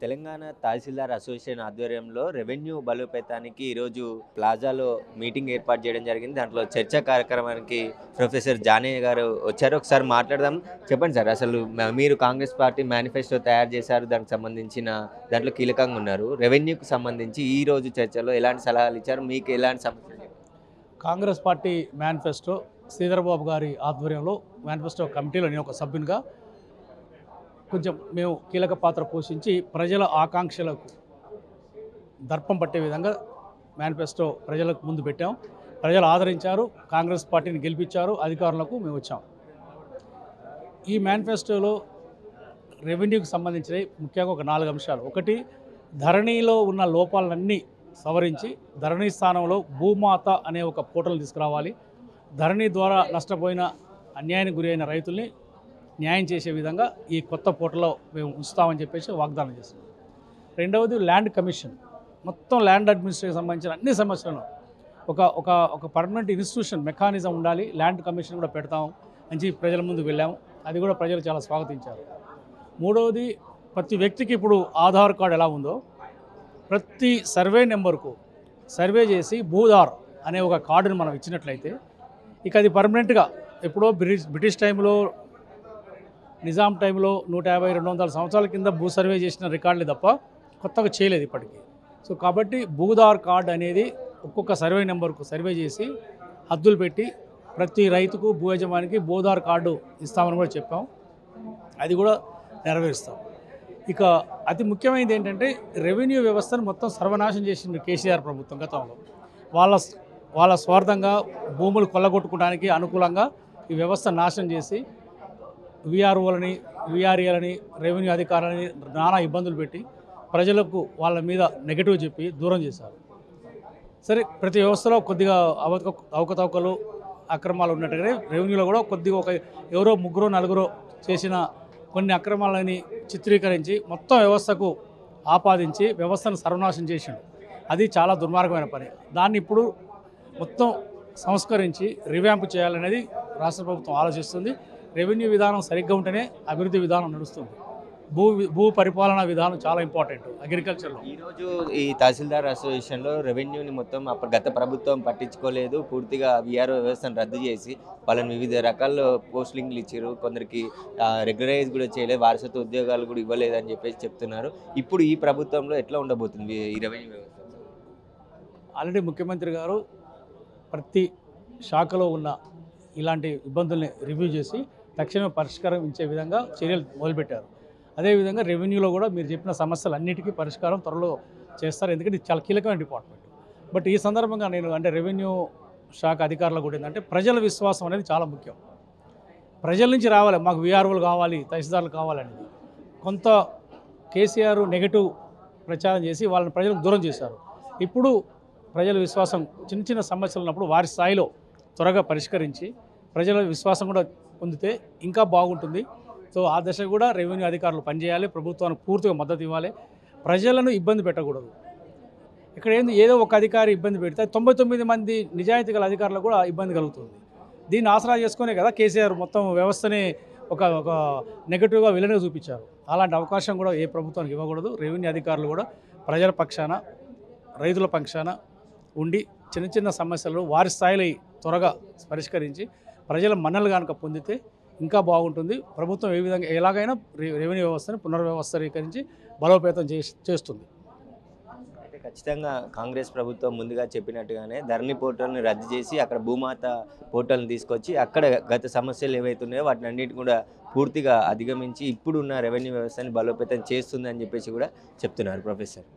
తెలంగాణ తహసీల్దార్ association ఆధ్వర్యంలో revenue బలోపేతానికి ఈరోజు ప్లాజాలో మీటింగ్ ఏర్పాటు చేయడం జరిగింది. దాంట్లో చర్చా కార్యక్రమానికి ప్రొఫెసర్ జానయ్య గారు వచ్చారు. ఒకసారి మాట్లాడదాం. చెప్పండి సార్, అసలు మీరు కాంగ్రెస్ పార్టీ మేనిఫెస్టో తయారు చేశారు, దానికి సంబంధించిన దాంట్లో కీలకంగా ఉన్నారు. రెవెన్యూకి సంబంధించి ఈ రోజు చర్చలో ఎలాంటి సలహాలు ఇచ్చారు, మీకు ఎలాంటి సమస్యలు? కాంగ్రెస్ పార్టీ మేనిఫెస్టో శ్రీధరబాబు గారి ఆధ్వర్యంలో మేనిఫెస్టో కమిటీలో నేను ఒక సభ్యునిగా కొంచెం మేము కీలక పాత్ర పోషించి ప్రజల ఆకాంక్షలకు దర్పం పట్టే విధంగా మేనిఫెస్టో ప్రజలకు ముందు పెట్టాం. ప్రజలు ఆదరించారు, కాంగ్రెస్ పార్టీని గెలిపించారు, అధికారులకు మేము వచ్చాం. ఈ మేనిఫెస్టోలో రెవెన్యూకి సంబంధించిన ముఖ్యంగా ఒక 4 అంశాలు. ఒకటి, ధరణిలో ఉన్న లోపాలన్నీ సవరించి ధరణి స్థానంలో భూమాత అనే ఒక పోర్టల్ తీసుకురావాలి. ధరణి ద్వారా నష్టపోయిన అన్యాయానికి గురి అయిన రైతుల్ని న్యాయం చేసే విధంగా ఈ కొత్త పోర్టల్లో మేము ఉంచుతామని చెప్పేసి వాగ్దానం చేస్తున్నాం. రెండవది, ల్యాండ్ కమిషన్. మొత్తం ల్యాండ్ అడ్మినిస్ట్రేషన్ సంబంధించిన అన్ని సమస్యలను ఒక ఒక ఒక పర్మనెంట్ ఇన్స్టిట్యూషన్ మెకానిజం ఉండాలి. ల్యాండ్ కమిషన్ కూడా పెడతాం అని ప్రజల ముందు వెళ్ళాము. అది కూడా ప్రజలు చాలా స్వాగతించారు. మూడవది, ప్రతి వ్యక్తికి ఇప్పుడు ఆధార్ కార్డు ఎలా ఉందో ప్రతి సర్వే నెంబర్కు సర్వే చేసి భూధార్ అనే ఒక కార్డును మనం ఇచ్చినట్లయితే ఇక అది పర్మనెంట్గా ఎప్పుడో బ్రిటిష్ టైంలో, నిజాం టైంలో 150-200 సంవత్సరాల కింద భూ సర్వే చేసిన రికార్డులు తప్ప కొత్తగా చేయలేదు ఇప్పటికీ. సో కాబట్టి భూధార్ కార్డు అనేది ఒక్కొక్క సర్వే నెంబర్కు సర్వే చేసి హద్దులు పెట్టి ప్రతి రైతుకు, భూ యజమానికి భూధార్ కార్డు ఇస్తామని కూడా చెప్పాం. అది కూడా నెరవేరుస్తాం. ఇక అతి ముఖ్యమైనది ఏంటంటే, రెవెన్యూ వ్యవస్థను మొత్తం సర్వనాశనం చేసింది కేసీఆర్ ప్రభుత్వం గతంలో. వాళ్ళ స్వార్థంగా భూములు కొల్లగొట్టుకోవడానికి అనుకూలంగా ఈ వ్యవస్థ నాశనం చేసి విఆర్ఓలని, విఆర్ఏలని, రెవెన్యూ అధికారులని నానా ఇబ్బందులు పెట్టి ప్రజలకు వాళ్ళ మీద నెగటివ్ చెప్పి దూరం చేశారు. సరే, ప్రతి వ్యవస్థలో కొద్దిగా అవకతవకలు, అక్రమాలు ఉన్నట్టుగానే రెవెన్యూలో కూడా కొద్దిగా ఎవరో 3-4 చేసిన కొన్ని అక్రమాలని చిత్రీకరించి మొత్తం వ్యవస్థకు ఆపాదించి వ్యవస్థను సర్వనాశనం చేసిండు. అది చాలా దుర్మార్గమైన పని. దాన్ని ఇప్పుడు మొత్తం సంస్కరించి రివ్యాంప్ చేయాలనేది రాష్ట్ర ప్రభుత్వం ఆలోచిస్తుంది. రెవెన్యూ విధానం సరిగ్గా ఉంటేనే అభివృద్ధి విధానం నడుస్తుంది. భూ పరిపాలనా విధానం చాలా ఇంపార్టెంట్ అగ్రికల్చర్లో. ఈరోజు ఈ తహసీల్దార్ అసోసియేషన్లో రెవెన్యూని మొత్తం గత ప్రభుత్వం పట్టించుకోలేదు, పూర్తిగా విఆర్ఓ వ్యవస్థను రద్దు చేసి వాళ్ళని వివిధ రకాల పోస్టింగ్లు ఇచ్చారు, కొందరికి రెగ్యులరైజ్ కూడా చేయలేదు, వారసత్వ ఉద్యోగాలు కూడా ఇవ్వలేదు అని చెప్పేసి చెప్తున్నారు. ఇప్పుడు ఈ ప్రభుత్వంలో ఎట్లా ఉండబోతుంది ఈ రెవెన్యూ వ్యవస్థ? ఆల్రెడీ ముఖ్యమంత్రి గారు ప్రతి శాఖలో ఉన్న ఇలాంటి ఇబ్బందుల్ని రివ్యూ చేసి తక్షణమే పరిష్కారం ఇచ్చే విధంగా చర్యలు మొదలుపెట్టారు. అదేవిధంగా రెవెన్యూలో కూడా మీరు చెప్పిన సమస్యలన్నిటికీ పరిష్కారం త్వరలో చేస్తారు. ఎందుకంటే ఇది చాలా కీలకమైన డిపార్ట్మెంట్. బట్ ఈ సందర్భంగా నేను రెవెన్యూ శాఖ అధికారులకు కూడా ఏంటంటే, ప్రజల విశ్వాసం అనేది చాలా ముఖ్యం. ప్రజల నుంచి రావాలి, మాకు విఆర్ఓలు కావాలి, తహసీల్దార్లు కావాలనేది. కొంత కేసీఆర్ నెగటివ్ ప్రచారం చేసి వాళ్ళని ప్రజలకు దూరం చేశారు. ఇప్పుడు ప్రజల విశ్వాసం, చిన్న చిన్న సమస్యలు ఉన్నప్పుడు వారి స్థాయిలో త్వరగా పరిష్కరించి ప్రజల విశ్వాసం కూడా పొందితే ఇంకా బాగుంటుంది. సో ఆ దశ కూడా రెవెన్యూ అధికారులు పనిచేయాలి, ప్రభుత్వానికి పూర్తిగా మద్దతు ఇవ్వాలి, ప్రజలను ఇబ్బంది పెట్టకూడదు. ఇక్కడ ఏదో ఒక అధికారి ఇబ్బంది పెడితే 99 మంది నిజాయితీ గల అధికారులకు కూడా ఇబ్బంది కలుగుతుంది. దీన్ని ఆసరా చేసుకునే కదా కేసీఆర్ మొత్తం వ్యవస్థని ఒక నెగటివ్గా విలన్గా చూపించారు. అలాంటి అవకాశం కూడా ఏ ప్రభుత్వానికి ఇవ్వకూడదు. రెవెన్యూ అధికారులు కూడా ప్రజల పక్షాన, రైతుల పక్షాన ఉండి చిన్న చిన్న సమస్యలు వారి స్థాయిలో త్వరగా పరిష్కరించి ప్రజల మన్నలు కనుక పొందితే ఇంకా బాగుంటుంది. ప్రభుత్వం ఏ విధంగా ఎలాగైనా రెవెన్యూ వ్యవస్థను పునర్వ్యవస్థీకరించి బలోపేతం చేస్తుంది. అయితే ఖచ్చితంగా కాంగ్రెస్ ప్రభుత్వం ముందుగా చెప్పినట్టుగానే ధరణి పోర్టల్ని రద్దు చేసి అక్కడ భూమాత పోర్టల్ని తీసుకొచ్చి అక్కడ గత సమస్యలు ఏవైతే ఉన్నాయో వాటిని అన్నిటి కూడా పూర్తిగా అధిగమించి ఇప్పుడున్న రెవెన్యూ వ్యవస్థని బలోపేతం చేస్తుంది అని చెప్పేసి కూడా చెప్తున్నారు ప్రొఫెసర్.